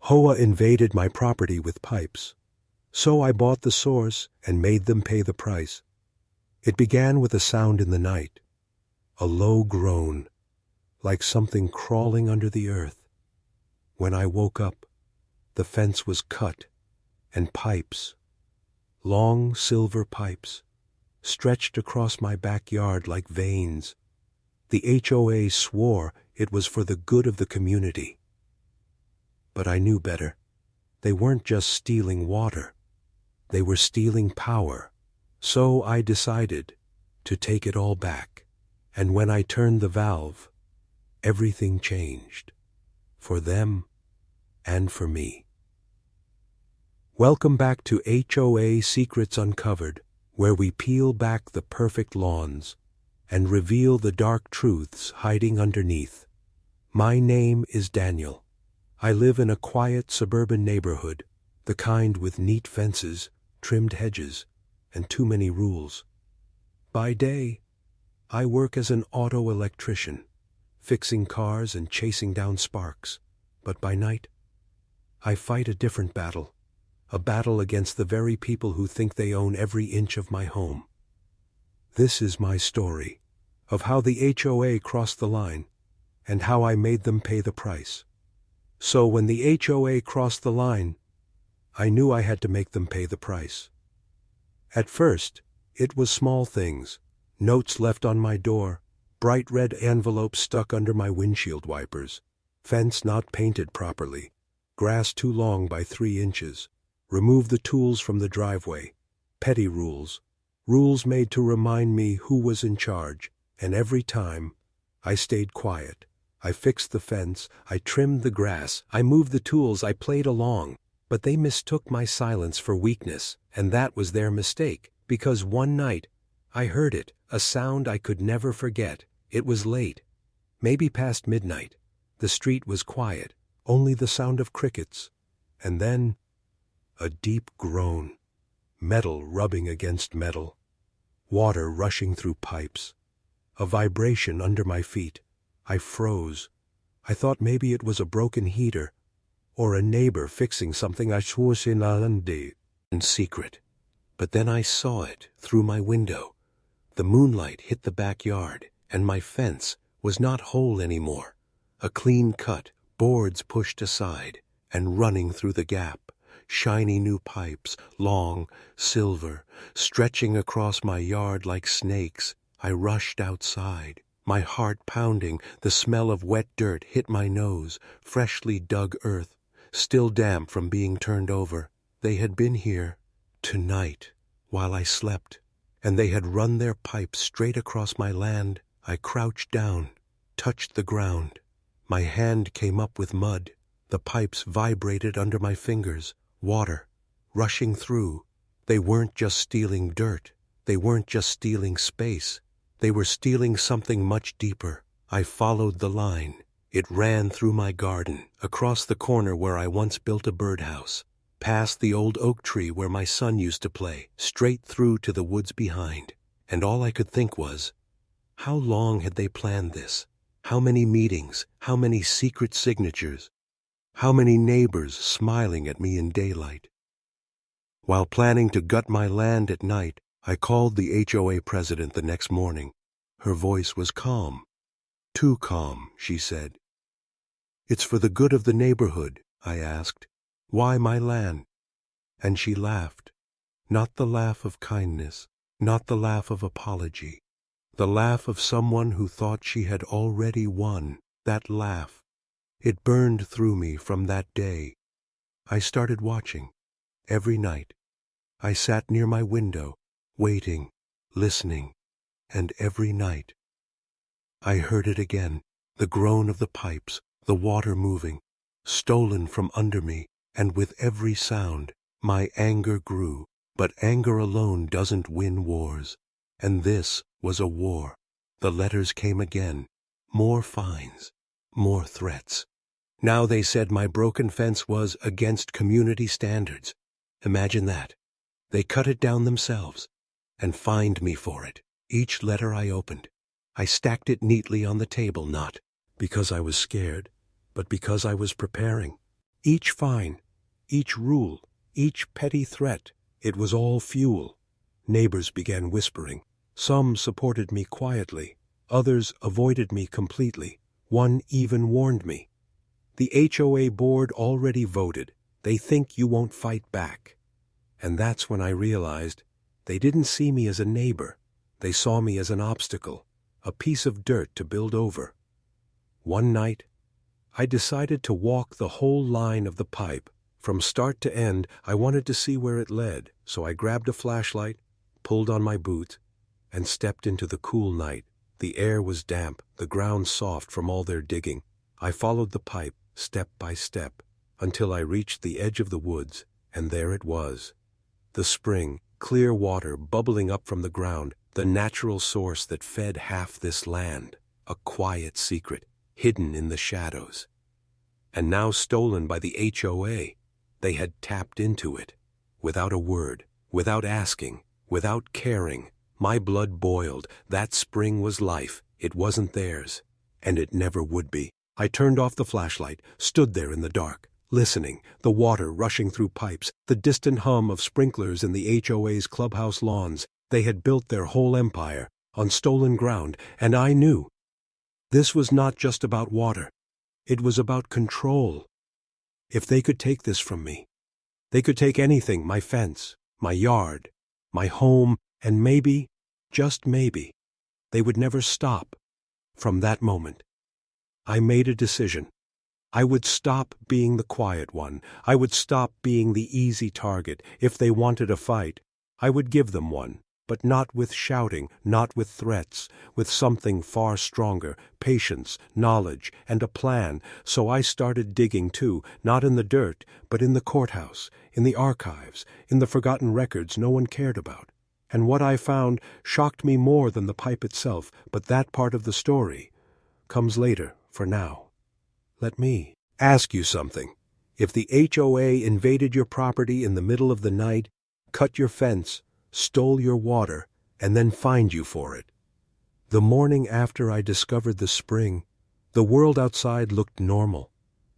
HOA invaded my property with pipes. So I bought the source and made them pay the price. It began with a sound in the night, a low groan, like something crawling under the earth. When I woke up, the fence was cut, and pipes, long silver pipes, stretched across my backyard like veins. The HOA swore it was for the good of the community. But I knew better. They weren't just stealing water. They were stealing power. So I decided to take it all back. And when I turned the valve, everything changed. For them and for me. Welcome back to HOA Secrets Uncovered, where we peel back the perfect lawns and reveal the dark truths hiding underneath. My name is Daniel. I live in a quiet suburban neighborhood, the kind with neat fences, trimmed hedges, and too many rules. By day, I work as an auto electrician, fixing cars and chasing down sparks. But by night, I fight a different battle, a battle against the very people who think they own every inch of my home. This is my story of how the HOA crossed the line and how I made them pay the price. So when the HOA crossed the line, I knew I had to make them pay the price. At first, it was small things, notes left on my door, bright red envelopes stuck under my windshield wipers, fence not painted properly, grass too long by 3 inches, remove the tools from the driveway, petty rules, rules made to remind me who was in charge, and every time, I stayed quiet. I fixed the fence, I trimmed the grass, I moved the tools, I played along. But they mistook my silence for weakness, and that was their mistake, because one night, I heard it, a sound I could never forget. It was late, maybe past midnight. The street was quiet, only the sound of crickets. And then, a deep groan, metal rubbing against metal, water rushing through pipes, a vibration under my feet. I froze. I thought maybe it was a broken heater, or a neighbor fixing something I was in secret. But then I saw it through my window. The moonlight hit the backyard, and my fence was not whole anymore. A clean cut, boards pushed aside, and running through the gap, shiny new pipes, long, silver, stretching across my yard like snakes. I rushed outside. My heart pounding, the smell of wet dirt hit my nose, freshly dug earth, still damp from being turned over. They had been here tonight while I slept, and they had run their pipes straight across my land. I crouched down, touched the ground. My hand came up with mud. The pipes vibrated under my fingers, water rushing through. They weren't just stealing dirt. They weren't just stealing space. They were stealing something much deeper. I followed the line. It ran through my garden, across the corner where I once built a birdhouse, past the old oak tree where my son used to play, straight through to the woods behind. And all I could think was, how long had they planned this? How many meetings? How many secret signatures? How many neighbors smiling at me in daylight? While planning to gut my land at night, I called the HOA president the next morning. Her voice was calm. Too calm, she said. "It's for the good of the neighborhood," I asked. "Why my land?" And she laughed. Not the laugh of kindness, not the laugh of apology. The laugh of someone who thought she had already won. That laugh. It burned through me from that day. I started watching. Every night. I sat near my window, waiting, listening, and every night I heard it again, the groan of the pipes, the water moving, stolen from under me, and with every sound, my anger grew. But anger alone doesn't win wars, and this was a war. The letters came again, more fines, more threats. Now they said my broken fence was against community standards. Imagine that. They cut it down themselves and fined me for it. Each letter I opened, I stacked it neatly on the table, not because I was scared, but because I was preparing. Each fine, each rule, each petty threat, it was all fuel. Neighbors began whispering. Some supported me quietly. Others avoided me completely. One even warned me. The HOA board already voted. They think you won't fight back. And that's when I realized they didn't see me as a neighbor. They saw me as an obstacle, a piece of dirt to build over. One night, I decided to walk the whole line of the pipe. From start to end, I wanted to see where it led, so I grabbed a flashlight, pulled on my boots, and stepped into the cool night. The air was damp, the ground soft from all their digging. I followed the pipe, step by step, until I reached the edge of the woods, and there it was. The spring, clear water bubbling up from the ground, the natural source that fed half this land, a quiet secret, hidden in the shadows. And now stolen by the HOA. They had tapped into it. Without a word, without asking, without caring. My blood boiled. That spring was life. It wasn't theirs. And it never would be. I turned off the flashlight, stood there in the dark, listening, the water rushing through pipes, the distant hum of sprinklers in the HOA's clubhouse lawns. They had built their whole empire on stolen ground, and I knew. This was not just about water. It was about control. If they could take this from me, they could take anything, my fence, my yard, my home, and maybe, just maybe, they would never stop. From that moment, I made a decision. I would stop being the quiet one. I would stop being the easy target. If they wanted a fight, I would give them one. But not with shouting, not with threats, with something far stronger, patience, knowledge, and a plan. So I started digging too, not in the dirt, but in the courthouse, in the archives, in the forgotten records no one cared about. And what I found shocked me more than the pipe itself, but that part of the story comes later, for now. Let me ask you something. If the HOA invaded your property in the middle of the night, cut your fence, stole your water, and then fined you for it. The morning after I discovered the spring, the world outside looked normal.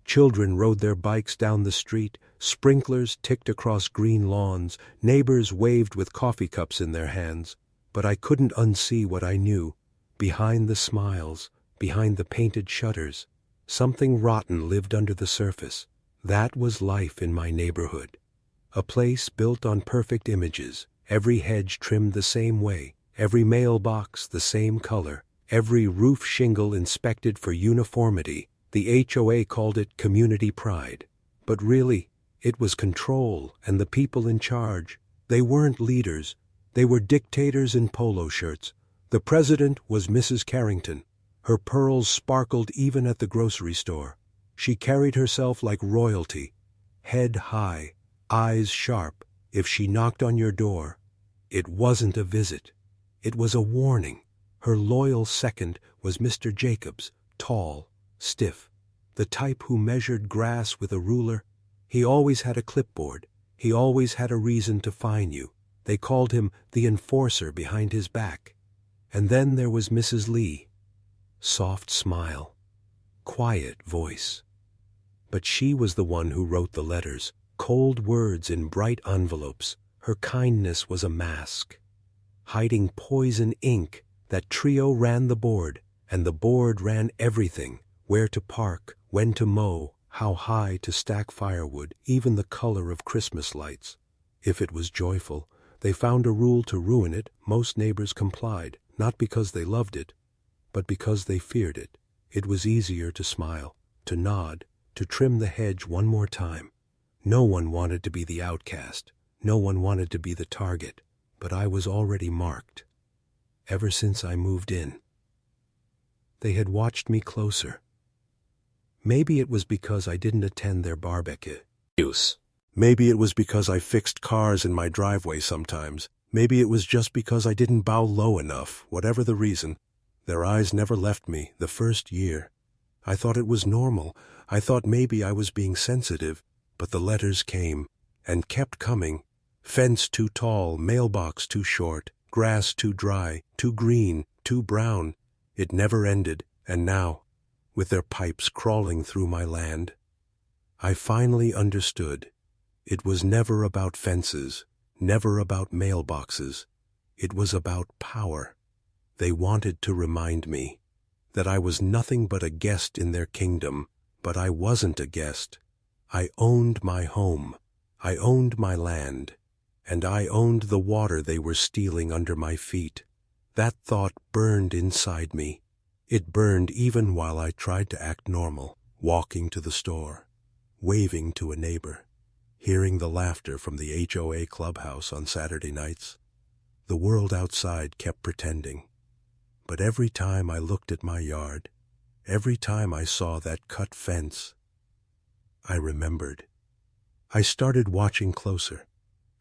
Children rode their bikes down the street, sprinklers ticked across green lawns, neighbors waved with coffee cups in their hands. But I couldn't unsee what I knew. Behind the smiles, behind the painted shutters, something rotten lived under the surface. That was life in my neighborhood. A place built on perfect images. Every hedge trimmed the same way, every mailbox the same color, every roof shingle inspected for uniformity. The HOA called it community pride. But really, it was control and the people in charge. They weren't leaders. They were dictators in polo shirts. The president was Mrs. Carrington. Her pearls sparkled even at the grocery store. She carried herself like royalty, head high, eyes sharp. If she knocked on your door, it wasn't a visit. It was a warning. Her loyal second was Mr. Jacobs, tall, stiff, the type who measured grass with a ruler. He always had a clipboard. He always had a reason to fine you. They called him the enforcer behind his back. And then there was Mrs. Lee. Soft smile, quiet voice. But she was the one who wrote the letters. Cold words in bright envelopes. Her kindness was a mask. Hiding poison ink, that trio ran the board, and the board ran everything. Where to park, when to mow, how high to stack firewood, even the color of Christmas lights. If it was joyful, they found a rule to ruin it. Most neighbors complied, not because they loved it, but because they feared it. It was easier to smile, to nod, to trim the hedge one more time. No one wanted to be the outcast. No one wanted to be the target. But I was already marked. Ever since I moved in. They had watched me closer. Maybe it was because I didn't attend their barbecues. Maybe it was because I fixed cars in my driveway sometimes. Maybe it was just because I didn't bow low enough. Whatever the reason, their eyes never left me the first year. I thought it was normal. I thought maybe I was being sensitive. But the letters came, and kept coming. Fence too tall, mailbox too short, grass too dry, too green, too brown. It never ended, and now, with their pipes crawling through my land, I finally understood. It was never about fences, never about mailboxes. It was about power. They wanted to remind me that I was nothing but a guest in their kingdom, but I wasn't a guest. I owned my home, I owned my land, and I owned the water they were stealing under my feet. That thought burned inside me. It burned even while I tried to act normal, walking to the store, waving to a neighbor, hearing the laughter from the HOA clubhouse on Saturday nights. The world outside kept pretending. But every time I looked at my yard, every time I saw that cut fence, I remembered. I started watching closer.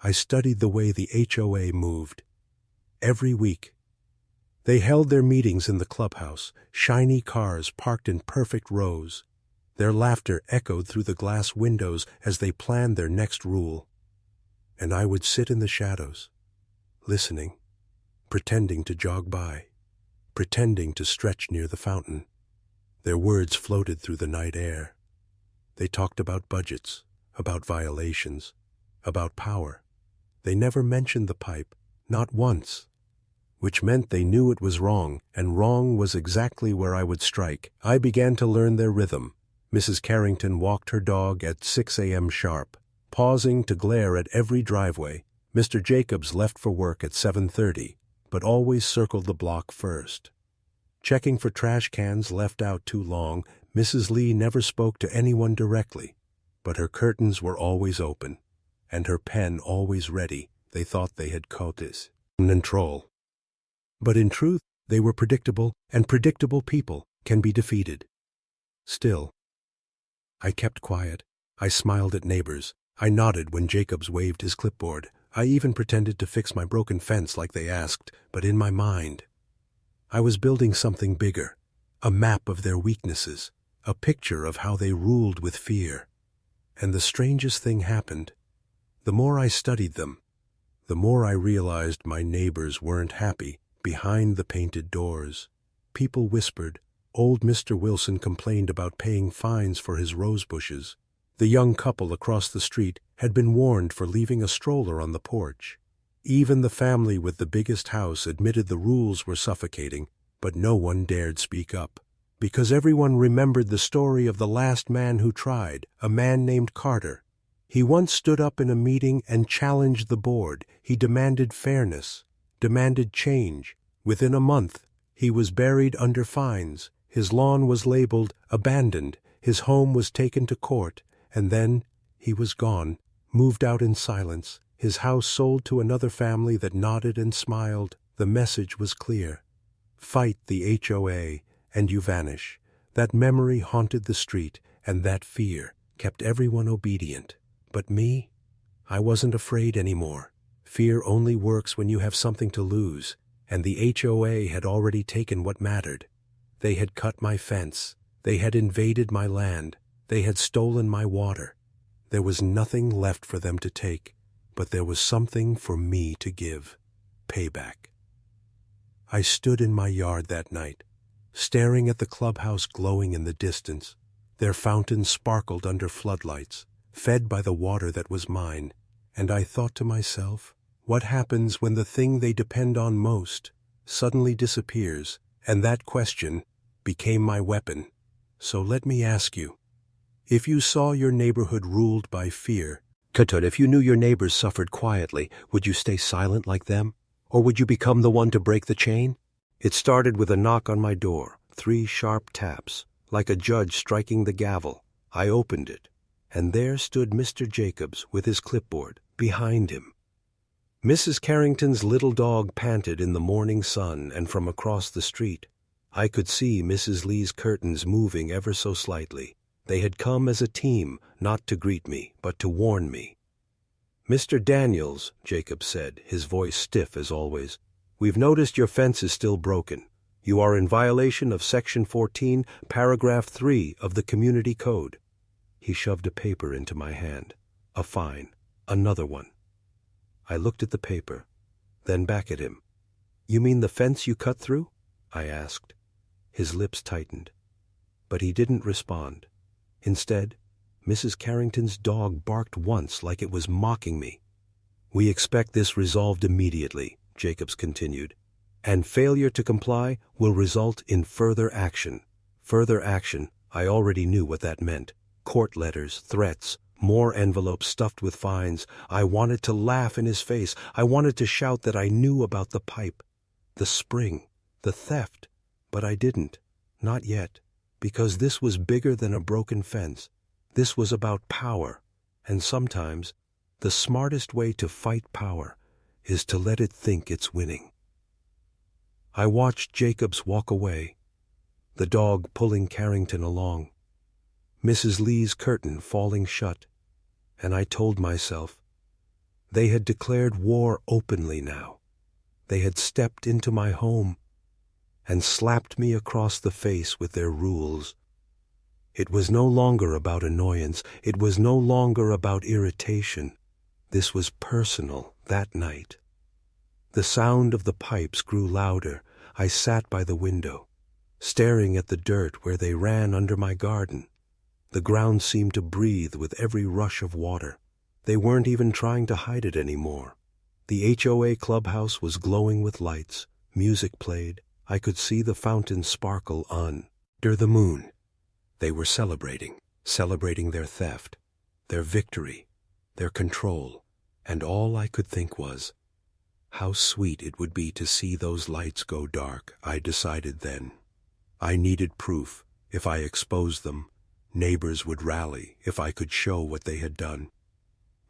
I studied the way the HOA moved. Every week, they held their meetings in the clubhouse, shiny cars parked in perfect rows. Their laughter echoed through the glass windows as they planned their next rule. And I would sit in the shadows, listening, pretending to jog by, pretending to stretch near the fountain. Their words floated through the night air. They talked about budgets, about violations, about power. They never mentioned the pipe, not once, which meant they knew it was wrong, and wrong was exactly where I would strike. I began to learn their rhythm. Mrs. Carrington walked her dog at 6 a.m. sharp, pausing to glare at every driveway. Mr. Jacobs left for work at 7:30, but always circled the block first. Checking for trash cans left out too long, Mrs. Lee never spoke to anyone directly, but her curtains were always open, and her pen always ready. They thought they had cotes and troll. But in truth, they were predictable, and predictable people can be defeated. Still, I kept quiet. I smiled at neighbors. I nodded when Jacobs waved his clipboard. I even pretended to fix my broken fence like they asked, but in my mind, I was building something bigger, a map of their weaknesses, a picture of how they ruled with fear. And the strangest thing happened. The more I studied them, the more I realized my neighbors weren't happy behind the painted doors. People whispered. Old Mr. Wilson complained about paying fines for his rose bushes. The young couple across the street had been warned for leaving a stroller on the porch. Even the family with the biggest house admitted the rules were suffocating, but no one dared speak up. Because everyone remembered the story of the last man who tried, a man named Carter. He once stood up in a meeting and challenged the board. He demanded fairness, demanded change. Within a month, he was buried under fines. His lawn was labeled abandoned. His home was taken to court. And then he was gone, moved out in silence. His house sold to another family that nodded and smiled. The message was clear. Fight the HOA, and you vanish. That memory haunted the street, and that fear kept everyone obedient. But me? I wasn't afraid anymore. Fear only works when you have something to lose, and the HOA had already taken what mattered. They had cut my fence. They had invaded my land. They had stolen my water. There was nothing left for them to take, but there was something for me to give. Payback. I stood in my yard that night, staring at the clubhouse glowing in the distance. Their fountain sparkled under floodlights, fed by the water that was mine, and I thought to myself, what happens when the thing they depend on most suddenly disappears? And that question became my weapon. So let me ask you, if you saw your neighborhood ruled by fear, if you knew your neighbors suffered quietly, would you stay silent like them? Or would you become the one to break the chain? It started with a knock on my door, 3 sharp taps, like a judge striking the gavel. I opened it, and there stood Mr. Jacobs with his clipboard behind him. Mrs. Carrington's little dog panted in the morning sun, and from across the street, I could see Mrs. Lee's curtains moving ever so slightly. They had come as a team, not to greet me, but to warn me. "Mr. Daniels," Jacobs said, his voice stiff as always, "we've noticed your fence is still broken. You are in violation of Section 14, Paragraph 3 of the Community Code." He shoved a paper into my hand. A fine. Another one. I looked at the paper, then back at him. "You mean the fence you cut through?" I asked. His lips tightened, but he didn't respond. Instead, Mrs. Carrington's dog barked once like it was mocking me. "We expect this resolved immediately," Jacobs continued, "and failure to comply will result in further action." Further action, I already knew what that meant. Court letters, threats, more envelopes stuffed with fines. I wanted to laugh in his face. I wanted to shout that I knew about the pipe, the spring, the theft, but I didn't. Not yet, because this was bigger than a broken fence. This was about power, and sometimes the smartest way to fight power is to let it think it's winning. I watched Jacobs walk away, the dog pulling Carrington along, Mrs. Lee's curtain falling shut, and I told myself, they had declared war openly now. They had stepped into my home and slapped me across the face with their rules. It was no longer about annoyance. It was no longer about irritation. This was personal that night. The sound of the pipes grew louder. I sat by the window, staring at the dirt where they ran under my garden. The ground seemed to breathe with every rush of water. They weren't even trying to hide it anymore. The HOA clubhouse was glowing with lights. Music played. I could see the fountain sparkle under the moon. They were celebrating their theft, their victory, their control, and all I could think was, how sweet it would be to see those lights go dark. I decided then. I needed proof. If I exposed them, neighbors would rally. If I could show what they had done,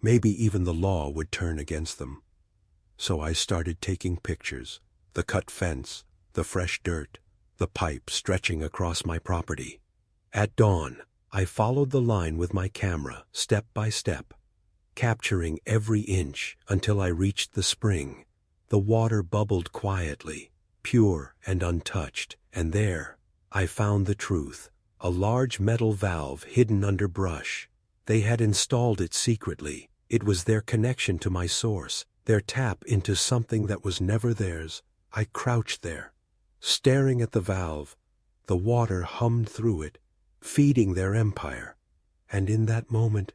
maybe even the law would turn against them. So I started taking pictures, the cut fence, the fresh dirt, the pipe stretching across my property. At dawn, I followed the line with my camera, step by step, capturing every inch until I reached the spring. The water bubbled quietly, pure and untouched, and there I found the truth. A large metal valve hidden under brush. They had installed it secretly. It was their connection to my source, their tap into something that was never theirs. I crouched there, staring at the valve. The water hummed through it, feeding their empire. And in that moment,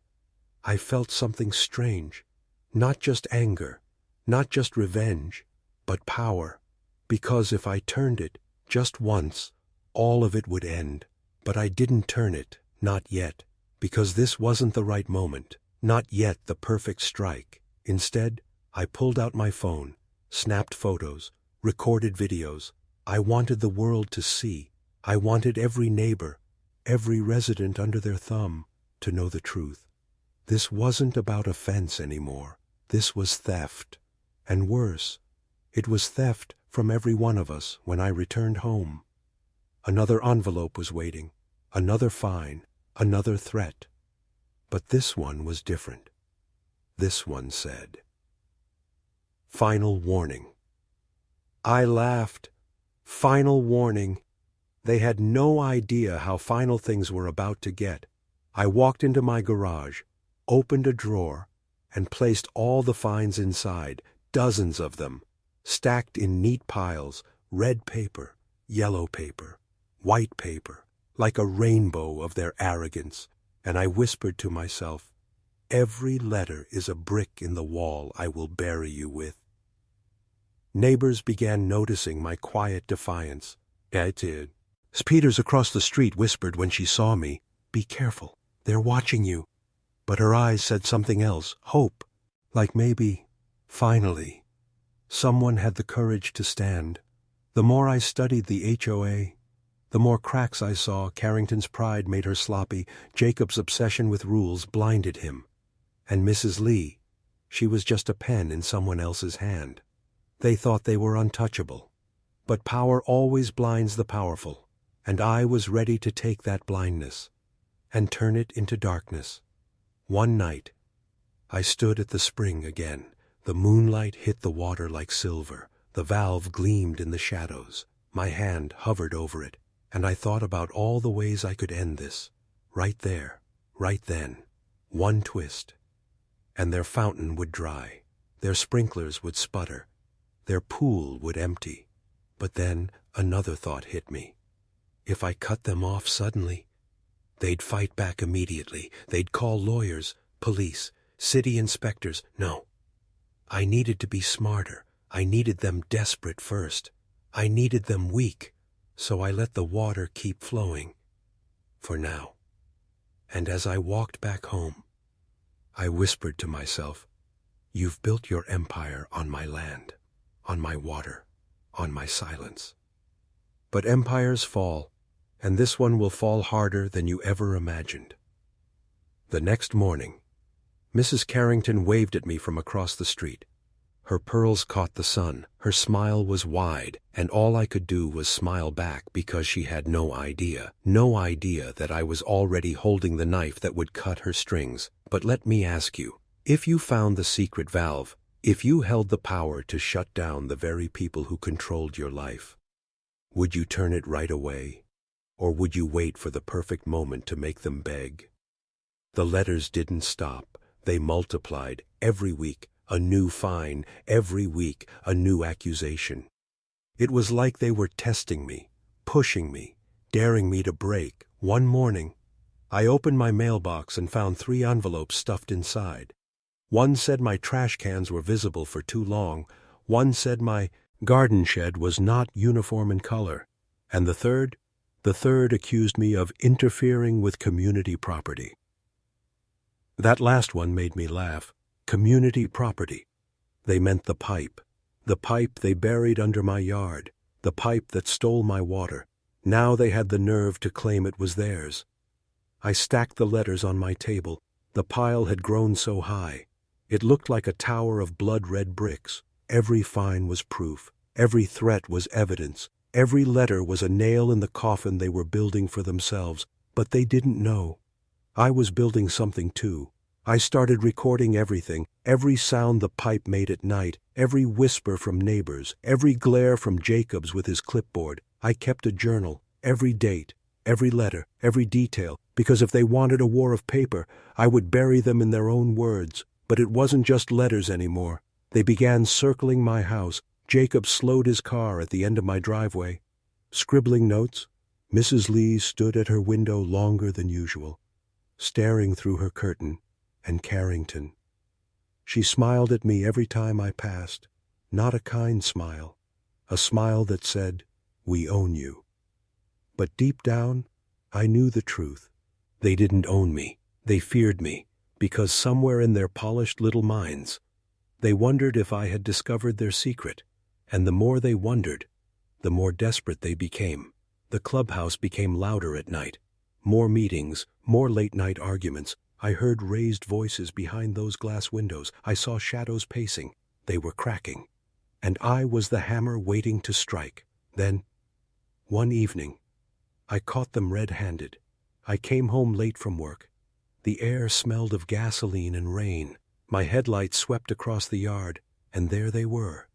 I felt something strange. Not just anger, not just revenge, but power. Because if I turned it just once, all of it would end. But I didn't turn it, not yet, because this wasn't the right moment, not yet the perfect strike. Instead, I pulled out my phone, snapped photos, recorded videos. I wanted the world to see. I wanted every neighbor, every resident under their thumb, to know the truth. This wasn't about offense anymore. This was theft. And worse, it was theft from every one of us when I returned home. Another envelope was waiting, another fine, another threat. But this one was different. This one said, "Final warning." I laughed. Final warning. They had no idea how final things were about to get. I walked into my garage, opened a drawer, and placed all the fines inside, dozens of them, stacked in neat piles, red paper, yellow paper, white paper, like a rainbow of their arrogance, and I whispered to myself, "Every letter is a brick in the wall I will bury you with." Neighbors began noticing my quiet defiance. "I did." Peters across the street whispered when she saw me, "Be careful, they're watching you." But her eyes said something else, hope, like maybe, finally, someone had the courage to stand. The more I studied the HOA, the more cracks I saw. Carrington's pride made her sloppy. Jacob's obsession with rules blinded him. And Mrs. Lee, she was just a pen in someone else's hand. They thought they were untouchable. But power always blinds the powerful, and I was ready to take that blindness and turn it into darkness. One night, I stood at the spring again. The moonlight hit the water like silver. The valve gleamed in the shadows. My hand hovered over it, and I thought about all the ways I could end this. Right there, right then. One twist, and their fountain would dry. Their sprinklers would sputter. Their pool would empty. But then another thought hit me. If I cut them off suddenly, They'd fight back immediately. They'd call lawyers, police, city inspectors. No. I needed to be smarter. I needed them desperate first. I needed them weak. So I let the water keep flowing. For now. And as I walked back home, I whispered to myself, "You've built your empire on my land, on my water, on my silence." But empires fall, and this one will fall harder than you ever imagined. The next morning, Mrs. Carrington waved at me from across the street. Her pearls caught the sun, her smile was wide, and all I could do was smile back because she had no idea that I was already holding the knife that would cut her strings. But let me ask you, if you found the secret valve, if you held the power to shut down the very people who controlled your life, would you turn it right away? Or would you wait for the perfect moment to make them beg? The letters didn't stop. They multiplied. Every week, a new fine. Every week, a new accusation. It was like they were testing me, pushing me, daring me to break. One morning, I opened my mailbox and found 3 envelopes stuffed inside. One said my trash cans were visible for too long. One said my garden shed was not uniform in color. And the third accused me of interfering with community property. That last one made me laugh. Community property. They meant the pipe they buried under my yard, the pipe that stole my water. Now they had the nerve to claim it was theirs. I stacked the letters on my table. The pile had grown so high. It looked like a tower of blood-red bricks. Every fine was proof. Every threat was evidence. Every letter was a nail in the coffin they were building for themselves. But they didn't know. I was building something too. I started recording everything, every sound the pipe made at night, every whisper from neighbors, every glare from Jacobs with his clipboard. I kept a journal, every date, every letter, every detail, because if they wanted a war of paper, I would bury them in their own words. But it wasn't just letters anymore. They began circling my house. Jacob slowed his car at the end of my driveway. Scribbling notes. Mrs. Lee stood at her window longer than usual, staring through her curtain, and Carrington. She smiled at me every time I passed, not a kind smile, a smile that said, "We own you." But deep down, I knew the truth. They didn't own me. They feared me, because somewhere in their polished little minds, they wondered if I had discovered their secret. And the more they wondered, the more desperate they became. The clubhouse became louder at night. More meetings, more late-night arguments. I heard raised voices behind those glass windows. I saw shadows pacing. They were cracking. And I was the hammer waiting to strike. Then, one evening, I caught them red-handed. I came home late from work. The air smelled of gasoline and rain. My headlights swept across the yard, and there they were.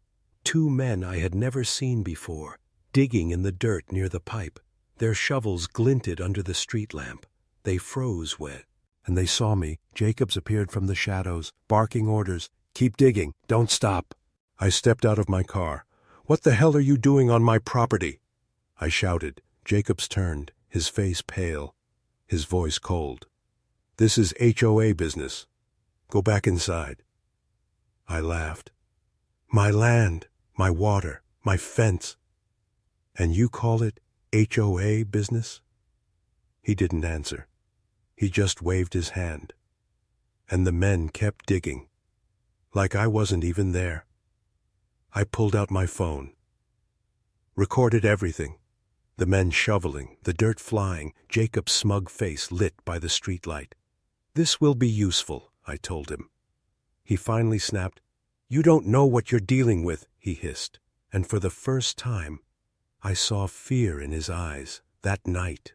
2 men I had never seen before, digging in the dirt near the pipe. Their shovels glinted under the street lamp. They froze wet. And they saw me. Jacobs appeared from the shadows, barking orders. "Keep digging. Don't stop." I stepped out of my car. "What the hell are you doing on my property?" I shouted. Jacobs turned, his face pale, his voice cold. "This is HOA business. Go back inside." I laughed. "My land, my water, my fence. And you call it HOA business?" He didn't answer. He just waved his hand. And the men kept digging, like I wasn't even there. I pulled out my phone, recorded everything. The men shoveling, the dirt flying, Jacob's smug face lit by the streetlight. "This will be useful," I told him. He finally snapped. "You don't know what you're dealing with," he hissed. And for the first time, I saw fear in his eyes. That night,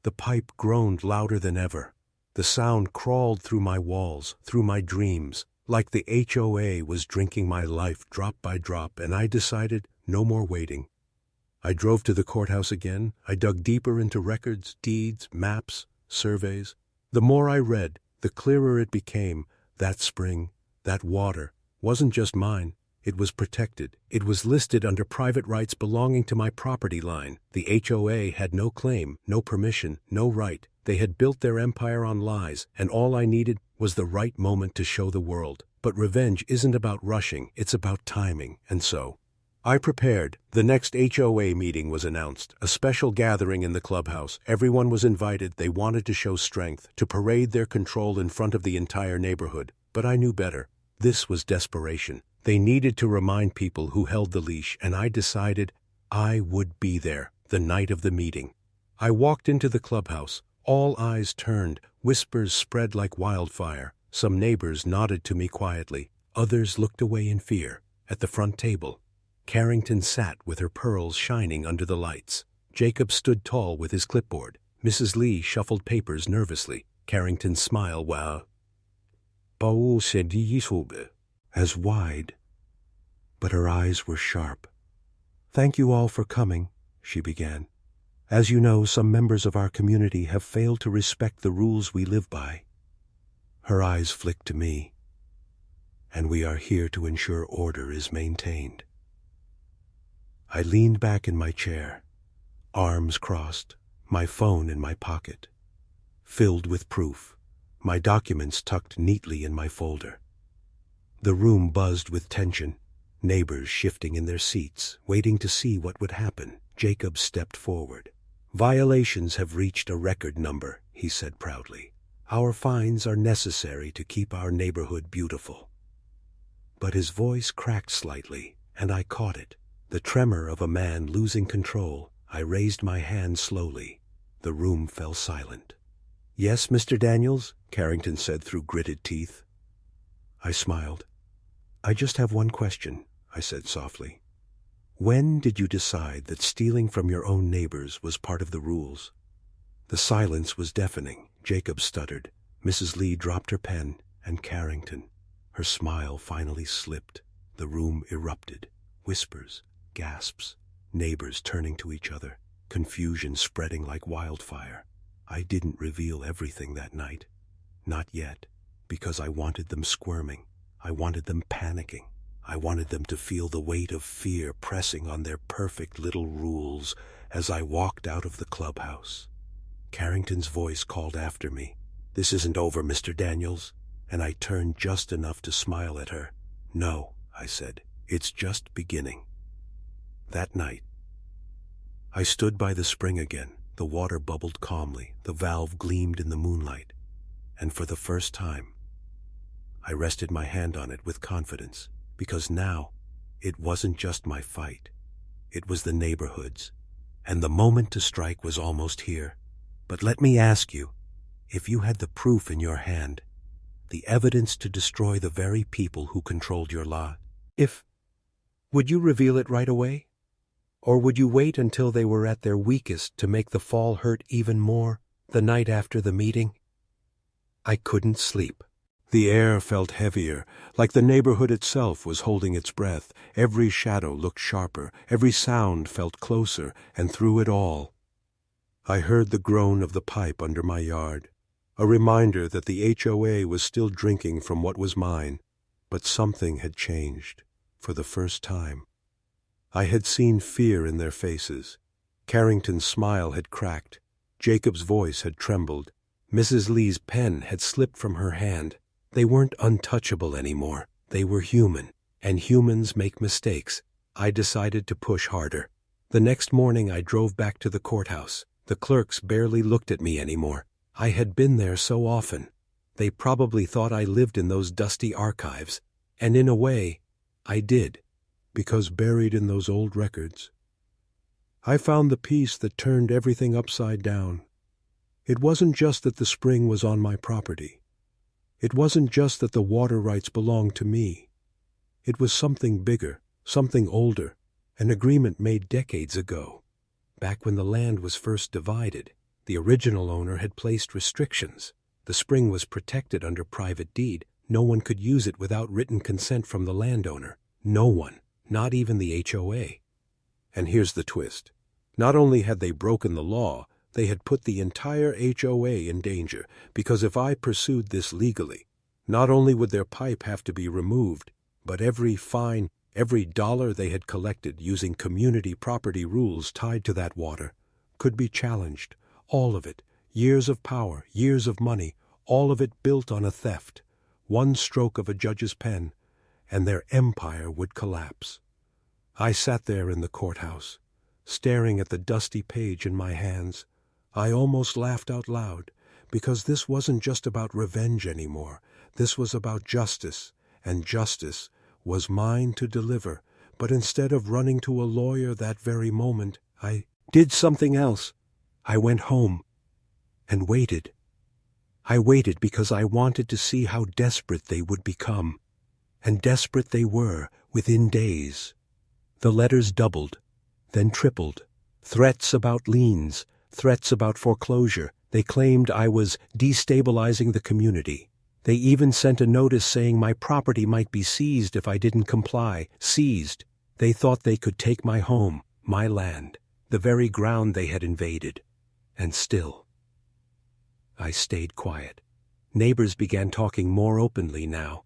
the pipe groaned louder than ever. The sound crawled through my walls, through my dreams, like the HOA was drinking my life drop by drop, and I decided no more waiting. I drove to the courthouse again. I dug deeper into records, deeds, maps, surveys. The more I read, the clearer it became. That spring, that water, wasn't just mine. It was protected. It was listed under private rights belonging to my property line. The HOA had no claim, no permission, no right. They had built their empire on lies, and all I needed was the right moment to show the world. But revenge isn't about rushing, it's about timing, and so I prepared. The next HOA meeting was announced, a special gathering in the clubhouse. Everyone was invited. They wanted to show strength, to parade their control in front of the entire neighborhood. But I knew better. This was desperation. They needed to remind people who held the leash, and I decided I would be there the night of the meeting. I walked into the clubhouse. All eyes turned. Whispers spread like wildfire. Some neighbors nodded to me quietly. Others looked away in fear. At the front table, Carrington sat with her pearls shining under the lights. Jacob stood tall with his clipboard. Mrs. Lee shuffled papers nervously. Carrington's smile as wide, but her eyes were sharp. "Thank you all for coming," she began. "As you know, some members of our community have failed to respect the rules we live by." Her eyes flicked to me. "And we are here to ensure order is maintained." I leaned back in my chair, arms crossed, my phone in my pocket, filled with proof, my documents tucked neatly in my folder. The room buzzed with tension, neighbors shifting in their seats, waiting to see what would happen. Jacob stepped forward. "Violations have reached a record number," he said proudly. "Our fines are necessary to keep our neighborhood beautiful." But his voice cracked slightly, and I caught it. The tremor of a man losing control. I raised my hand slowly. The room fell silent. "Yes, Mr. Daniels," Carrington said through gritted teeth. I smiled. "I just have one question," I said softly. "When did you decide that stealing from your own neighbors was part of the rules?" The silence was deafening. Jacob stuttered. Mrs. Lee dropped her pen, and Carrington. Her smile finally slipped. The room erupted. Whispers, gasps, neighbors turning to each other, confusion spreading like wildfire. I didn't reveal everything that night. Not yet, because I wanted them squirming. I wanted them panicking. I wanted them to feel the weight of fear pressing on their perfect little rules as I walked out of the clubhouse. Carrington's voice called after me, "This isn't over, Mr. Daniels," and I turned just enough to smile at her. "No," I said, "it's just beginning." That night, I stood by the spring again. The water bubbled calmly, the valve gleamed in the moonlight, and for the first time, I rested my hand on it with confidence, because now it wasn't just my fight. It was the neighborhood's, and the moment to strike was almost here. But let me ask you, if you had the proof in your hand, the evidence to destroy the very people who controlled your lot, would you reveal it right away? Or would you wait until they were at their weakest to make the fall hurt even more the night after the meeting? I couldn't sleep. The air felt heavier, like the neighborhood itself was holding its breath. Every shadow looked sharper, every sound felt closer, and through it all, I heard the groan of the pipe under my yard, a reminder that the HOA was still drinking from what was mine. But something had changed, for the first time. I had seen fear in their faces. Carrington's smile had cracked. Jacob's voice had trembled. Mrs. Lee's pen had slipped from her hand. They weren't untouchable anymore. They were human, and humans make mistakes. I decided to push harder. The next morning I drove back to the courthouse. The clerks barely looked at me anymore. I had been there so often. They probably thought I lived in those dusty archives. And in a way, I did, because buried in those old records, I found the piece that turned everything upside down. It wasn't just that the spring was on my property. It wasn't just that the water rights belonged to me. It was something bigger, something older, an agreement made decades ago. Back when the land was first divided, the original owner had placed restrictions. The spring was protected under private deed. No one could use it without written consent from the landowner. No one, not even the HOA. And here's the twist. Not only had they broken the law, they had put the entire HOA in danger, because if I pursued this legally, not only would their pipe have to be removed, but every fine, Every dollar they had collected using community property rules tied to that water could be challenged. All of it, years of power, years of money, all of it built on a theft. One stroke of a judge's pen, and their empire would collapse. I sat there in the courthouse, staring at the dusty page in my hands. I almost laughed out loud, because this wasn't just about revenge anymore. This was about justice, and justice was mine to deliver. But instead of running to a lawyer that very moment, I did something else. I went home and waited. I waited because I wanted to see how desperate they would become. And desperate they were within days. The letters doubled, then tripled. Threats about liens, threats about foreclosure. They claimed I was destabilizing the community. They even sent a notice saying my property might be seized if I didn't comply. Seized. They thought they could take my home, my land, the very ground they had invaded. And still, I stayed quiet. Neighbors began talking more openly now.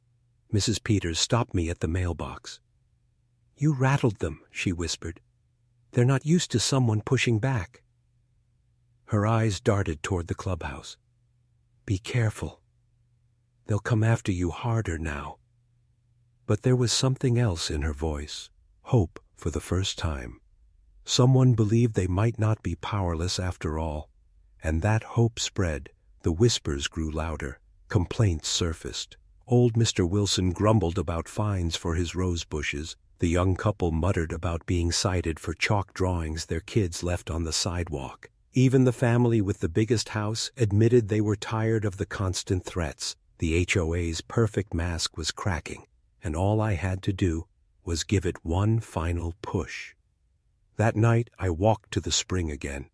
Mrs. Peters stopped me at the mailbox. "You rattled them," she whispered. "They're not used to someone pushing back." Her eyes darted toward the clubhouse. "Be careful. They'll come after you harder now." But there was something else in her voice, hope for the first time. Someone believed they might not be powerless after all. And that hope spread. The whispers grew louder. Complaints surfaced. Old Mr. Wilson grumbled about fines for his rose bushes. The young couple muttered about being cited for chalk drawings their kids left on the sidewalk. Even the family with the biggest house admitted they were tired of the constant threats. The HOA's perfect mask was cracking, and all I had to do was give it one final push. That night I walked to the spring again.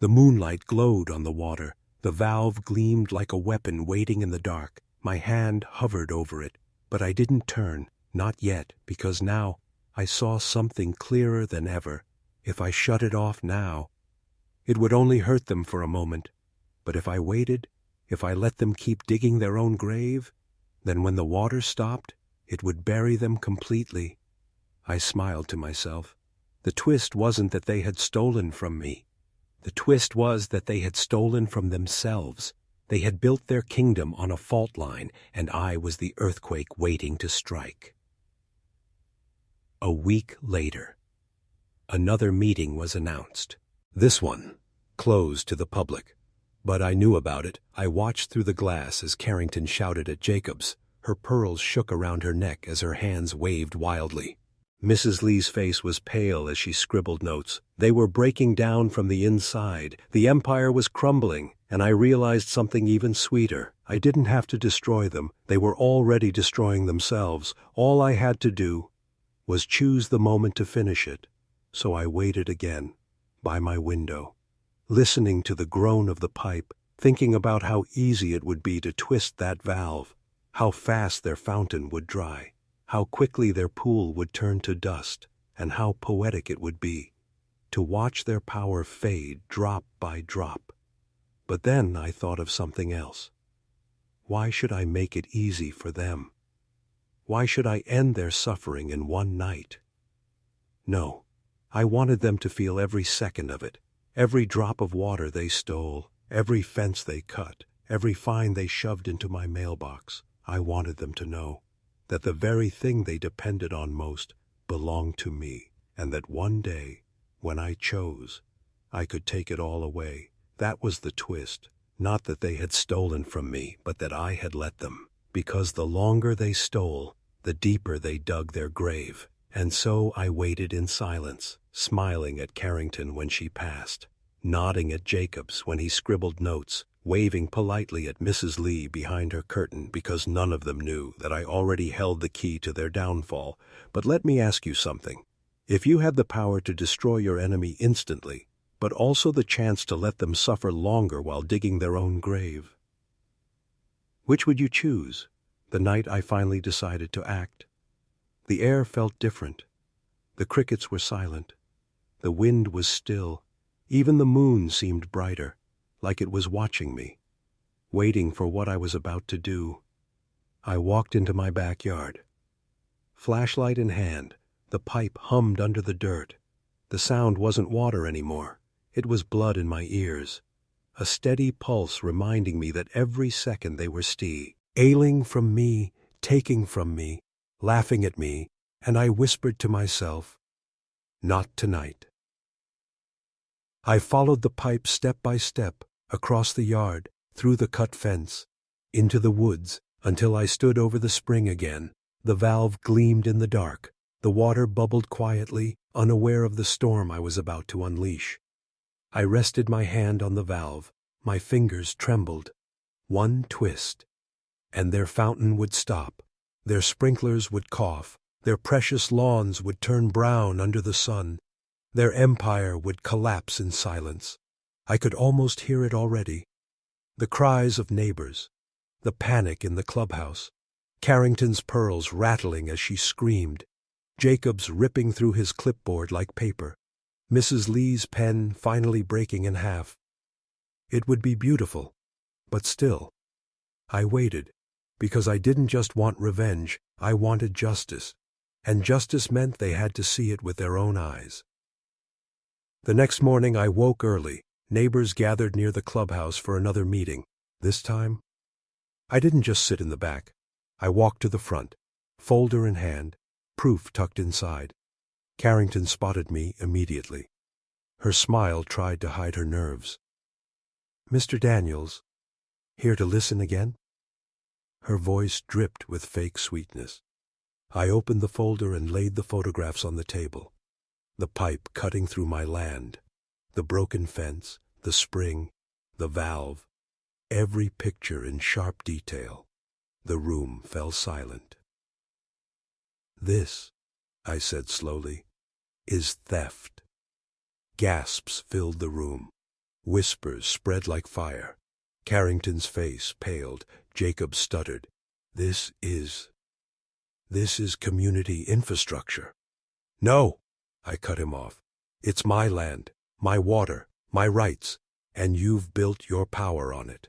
The moonlight glowed on the water. The valve gleamed like a weapon waiting in the dark. My hand hovered over it, but I didn't turn, not yet, because now I saw something clearer than ever. If I shut it off now, it would only hurt them for a moment. But if I waited, if I let them keep digging their own grave, then when the water stopped, it would bury them completely. I smiled to myself. The twist wasn't that they had stolen from me. The twist was that they had stolen from themselves. They had built their kingdom on a fault line, and I was the earthquake waiting to strike. A week later, another meeting was announced. This one, closed to the public. But I knew about it. I watched through the glass as Carrington shouted at Jacobs. Her pearls shook around her neck as her hands waved wildly. Mrs. Lee's face was pale as she scribbled notes. They were breaking down from the inside. The empire was crumbling, and I realized something even sweeter. I didn't have to destroy them. They were already destroying themselves. All I had to do was choose the moment to finish it. So I waited again, by my window, listening to the groan of the pipe, thinking about how easy it would be to twist that valve, how fast their fountain would dry, how quickly their pool would turn to dust, and how poetic it would be to watch their power fade drop by drop. But then I thought of something else. Why should I make it easy for them? Why should I end their suffering in one night? No, I wanted them to feel every second of it. Every drop of water they stole, every fence they cut, every fine they shoved into my mailbox. I wanted them to know that the very thing they depended on most belonged to me, and that one day, when I chose, I could take it all away. That was the twist. Not that they had stolen from me, but that I had let them. Because the longer they stole, the deeper they dug their grave. And so I waited in silence, smiling at Carrington when she passed, nodding at Jacobs when he scribbled notes, waving politely at Mrs. Lee behind her curtain because none of them knew that I already held the key to their downfall. But let me ask you something. If you had the power to destroy your enemy instantly, but also the chance to let them suffer longer while digging their own grave, which would you choose? The night I finally decided to act, the air felt different. The crickets were silent. The wind was still. Even the moon seemed brighter, like it was watching me, waiting for what I was about to do. I walked into my backyard. Flashlight in hand, The pipe hummed under the dirt. The sound wasn't water anymore. It was blood in my ears. A steady pulse reminding me that every second they were ailing from me, taking from me, laughing at me, and I whispered to myself, "Not tonight." I followed the pipe step by step, across the yard, through the cut fence, into the woods, until I stood over the spring again. The valve gleamed in the dark. The water bubbled quietly, unaware of the storm I was about to unleash. I rested my hand on the valve. My fingers trembled. One twist, and their fountain would stop. Their sprinklers would cough. Their precious lawns would turn brown under the sun. Their empire would collapse in silence. I could almost hear it already. The cries of neighbors, the panic in the clubhouse, Carrington's pearls rattling as she screamed, Jacob's ripping through his clipboard like paper, Mrs. Lee's pen finally breaking in half. It would be beautiful, but still. I waited, because I didn't just want revenge, I wanted justice, and justice meant they had to see it with their own eyes. The next morning I woke early. Neighbors gathered near the clubhouse for another meeting. This time, I didn't just sit in the back. I walked to the front, folder in hand, proof tucked inside. Carrington spotted me immediately. Her smile tried to hide her nerves. "Mr. Daniels, here to listen again?" Her voice dripped with fake sweetness. I opened the folder and laid the photographs on the table. The pipe cutting through my land, the broken fence, the spring, the valve, every picture in sharp detail. The room fell silent. "This," I said slowly, "is theft." Gasps filled the room. Whispers spread like fire. Carrington's face paled. Jacob stuttered. This is community infrastructure." "No," I cut him off. "It's my land, my water, my rights, and you've built your power on it."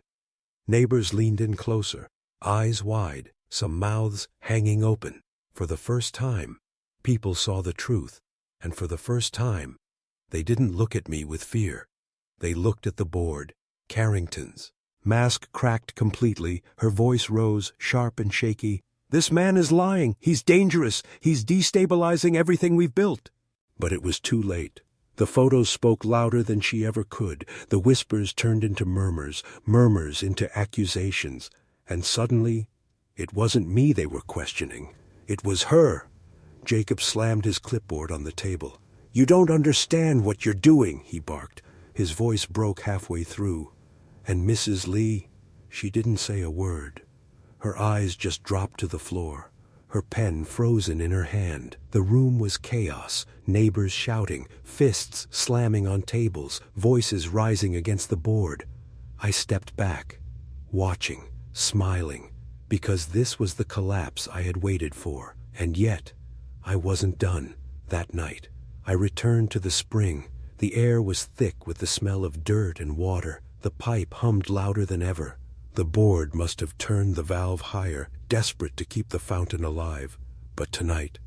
Neighbors leaned in closer, eyes wide, some mouths hanging open. For the first time, people saw the truth, and for the first time, they didn't look at me with fear. They looked at the board, Carrington's. Mask cracked completely, her voice rose, sharp and shaky. "This man is lying. He's dangerous. He's destabilizing everything we've built." But it was too late. The photos spoke louder than she ever could. The whispers turned into murmurs, murmurs into accusations. And suddenly, it wasn't me they were questioning. It was her. Jacob slammed his clipboard on the table. "You don't understand what you're doing," he barked. His voice broke halfway through. And Mrs. Lee, she didn't say a word. Her eyes just dropped to the floor, her pen frozen in her hand. The room was chaos, neighbors shouting, fists slamming on tables, voices rising against the board. I stepped back, watching, smiling, because this was the collapse I had waited for. And yet, I wasn't done. That night, I returned to the spring. The air was thick with the smell of dirt and water. The pipe hummed louder than ever. The board must have turned the valve higher, desperate to keep the fountain alive. But tonight,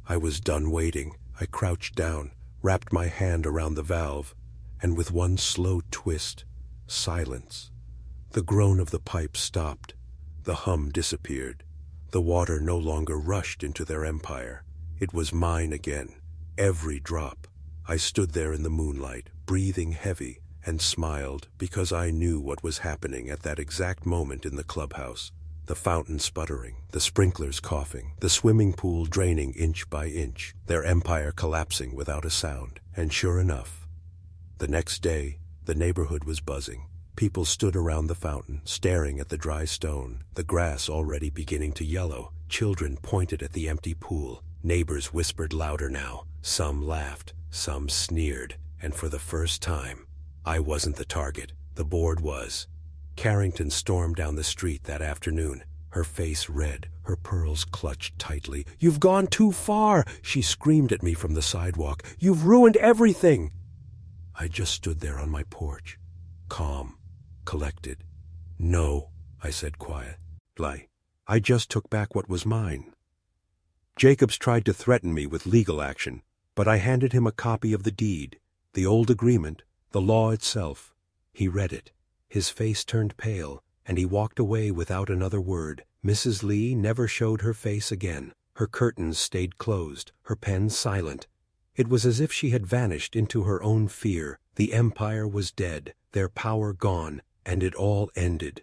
I was done waiting. I crouched down, wrapped my hand around the valve, and with one slow twist, silence. The groan of the pipe stopped. The hum disappeared. The water no longer rushed into their empire. It was mine again, every drop. I stood there in the moonlight, breathing heavy, and smiled because I knew what was happening at that exact moment in the clubhouse. The fountain sputtering, the sprinklers coughing, the swimming pool draining inch by inch, their empire collapsing without a sound. And sure enough, the next day, the neighborhood was buzzing. People stood around the fountain, staring at the dry stone, the grass already beginning to yellow. Children pointed at the empty pool. Neighbors whispered louder now. Some laughed, some sneered, and for the first time, I wasn't the target. The board was. Carrington stormed down the street that afternoon, her face red, her pearls clutched tightly. "You've gone too far!" she screamed at me from the sidewalk. "You've ruined everything!" I just stood there on my porch, calm, collected. "No," I said quietly. "I just took back what was mine." Jacobs tried to threaten me with legal action, but I handed him a copy of the deed, the old agreement, the law itself. He read it. His face turned pale, and he walked away without another word. Mrs. Lee never showed her face again. Her curtains stayed closed, her pen silent. It was as if she had vanished into her own fear. The empire was dead, their power gone, and it all ended.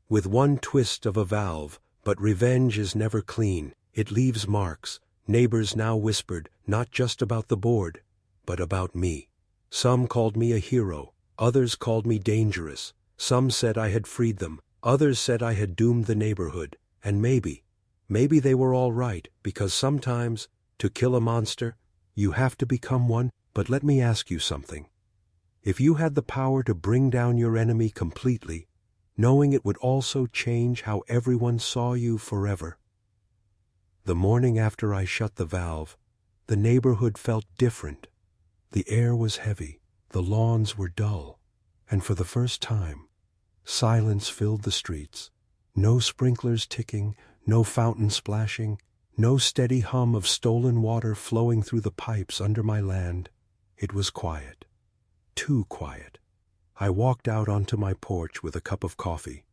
With one twist of a valve, but revenge is never clean. It leaves marks. Neighbors now whispered, not just about the board, but about me. Some called me a hero, others called me dangerous. Some said I had freed them, others said I had doomed the neighborhood. And maybe they were all right, because sometimes, to kill a monster, you have to become one. But let me ask you something. If you had the power to bring down your enemy completely, knowing it would also change how everyone saw you forever. The morning after I shut the valve, the neighborhood felt different. The air was heavy, the lawns were dull, and for the first time, silence filled the streets. No sprinklers ticking, no fountain splashing, no steady hum of stolen water flowing through the pipes under my land. It was quiet. Too quiet. I walked out onto my porch with a cup of coffee.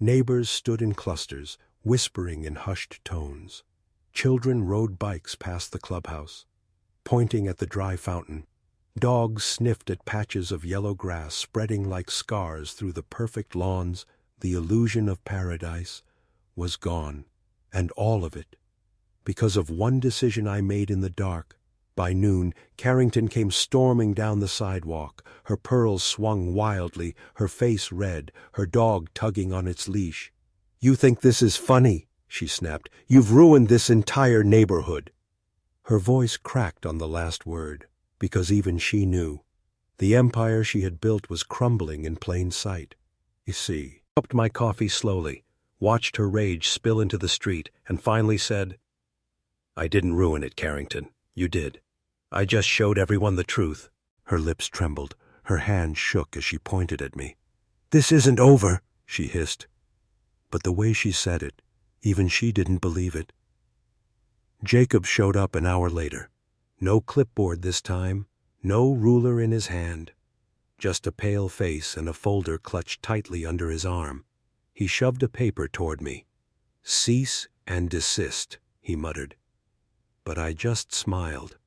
Neighbors stood in clusters, whispering in hushed tones. Children rode bikes past the clubhouse, pointing at the dry fountain. Dogs sniffed at patches of yellow grass spreading like scars through the perfect lawns. The illusion of paradise was gone, and all of it, because of one decision I made in the dark. By noon, Carrington came storming down the sidewalk. Her pearls swung wildly, her face red, her dog tugging on its leash. "You think this is funny?" she snapped. "You've ruined this entire neighborhood." Her voice cracked on the last word, because even she knew. The empire she had built was crumbling in plain sight. You see, I upped my coffee slowly, watched her rage spill into the street, and finally said, "I didn't ruin it, Carrington. You did. I just showed everyone the truth." Her lips trembled, her hand shook as she pointed at me. "This isn't over," she hissed. But the way she said it, even she didn't believe it. Jacob showed up an hour later. No clipboard this time, no ruler in his hand. Just a pale face and a folder clutched tightly under his arm. He shoved a paper toward me. "Cease and desist," he muttered. But I just smiled,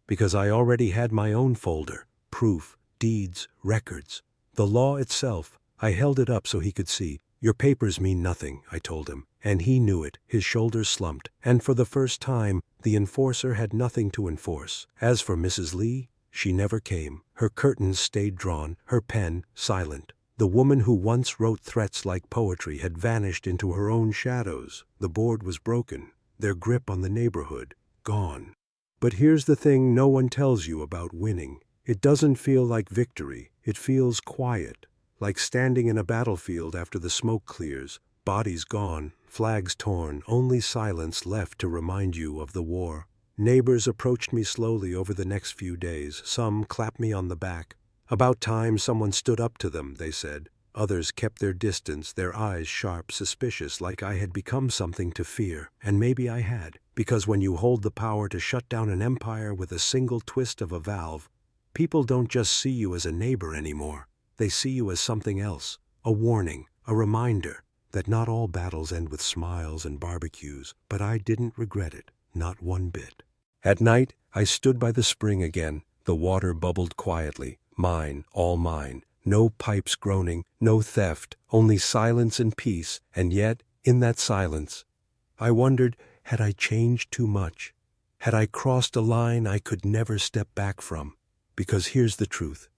because I already had my own folder, proof, deeds, records, the law itself. I held it up so he could see. "Your papers mean nothing," I told him, and he knew it. His shoulders slumped, and for the first time, the enforcer had nothing to enforce. As for Mrs. Lee, she never came. Her curtains stayed drawn, her pen silent. The woman who once wrote threats like poetry had vanished into her own shadows. The board was broken, their grip on the neighborhood gone. But here's the thing no one tells you about winning. It doesn't feel like victory. It feels quiet, like standing in a battlefield after the smoke clears, bodies gone, flags torn, only silence left to remind you of the war. Neighbors approached me slowly over the next few days. Some clapped me on the back. About time someone stood up to them, they said. Others kept their distance, their eyes sharp, suspicious, like I had become something to fear. And maybe I had, because when you hold the power to shut down an empire with a single twist of a valve, people don't just see you as a neighbor anymore. They see you as something else, a warning, a reminder that not all battles end with smiles and barbecues. But I didn't regret it, not one bit. At night, I stood by the spring again. The water bubbled quietly. Mine, all mine. No pipes groaning, no theft, only silence and peace. And yet, in that silence, I wondered, had I changed too much? Had I crossed a line I could never step back from? Because here's the truth.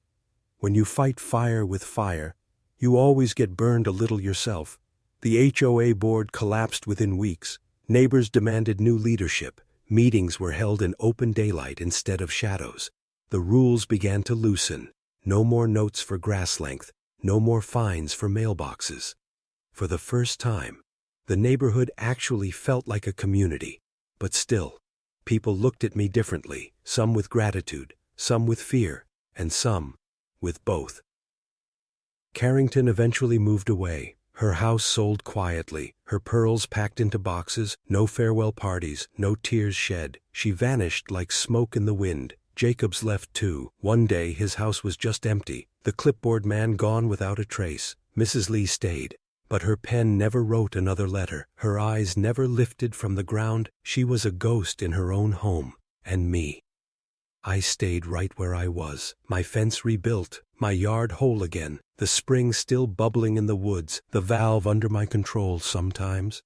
When you fight fire with fire, you always get burned a little yourself. The HOA board collapsed within weeks. Neighbors demanded new leadership. Meetings were held in open daylight instead of shadows. The rules began to loosen. No more notes for grass length, no more fines for mailboxes. For the first time, the neighborhood actually felt like a community. But still, people looked at me differently, some with gratitude, some with fear, and some with both. Carrington eventually moved away. Her house sold quietly, her pearls packed into boxes, no farewell parties, no tears shed. She vanished like smoke in the wind. Jacobs left too. One day his house was just empty, the clipboard man gone without a trace. Mrs. Lee stayed, but her pen never wrote another letter. Her eyes never lifted from the ground. She was a ghost in her own home. And me, I stayed right where I was, my fence rebuilt, my yard whole again, the spring still bubbling in the woods, the valve under my control sometimes.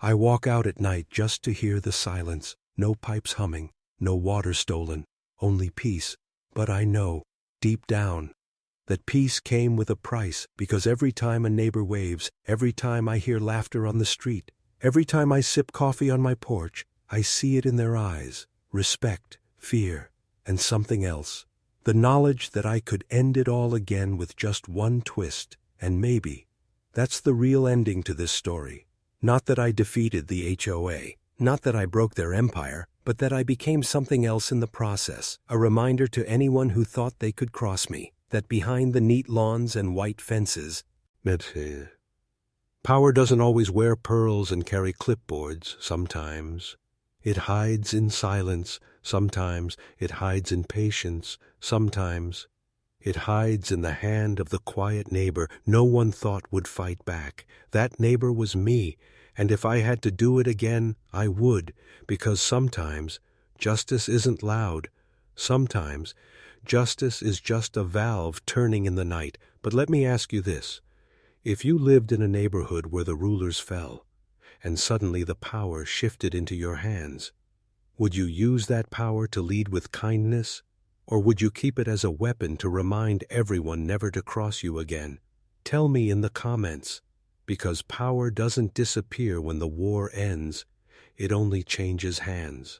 I walk out at night just to hear the silence, no pipes humming, no water stolen, only peace. But I know, deep down, that peace came with a price, because every time a neighbor waves, every time I hear laughter on the street, every time I sip coffee on my porch, I see it in their eyes, respect, fear, and something else. The knowledge that I could end it all again with just one twist, and maybe that's the real ending to this story. Not that I defeated the HOA, not that I broke their empire, but that I became something else in the process, a reminder to anyone who thought they could cross me, that behind the neat lawns and white fences, power doesn't always wear pearls and carry clipboards. Sometimes it hides in silence, sometimes it hides in patience, sometimes it hides in the hand of the quiet neighbor no one thought would fight back. That neighbor was me, and if I had to do it again, I would, because sometimes justice isn't loud. Sometimes justice is just a valve turning in the night. But let me ask you this. If you lived in a neighborhood where the rulers fell, and suddenly the power shifted into your hands, would you use that power to lead with kindness, or would you keep it as a weapon to remind everyone never to cross you again? Tell me in the comments, because power doesn't disappear when the war ends, it only changes hands.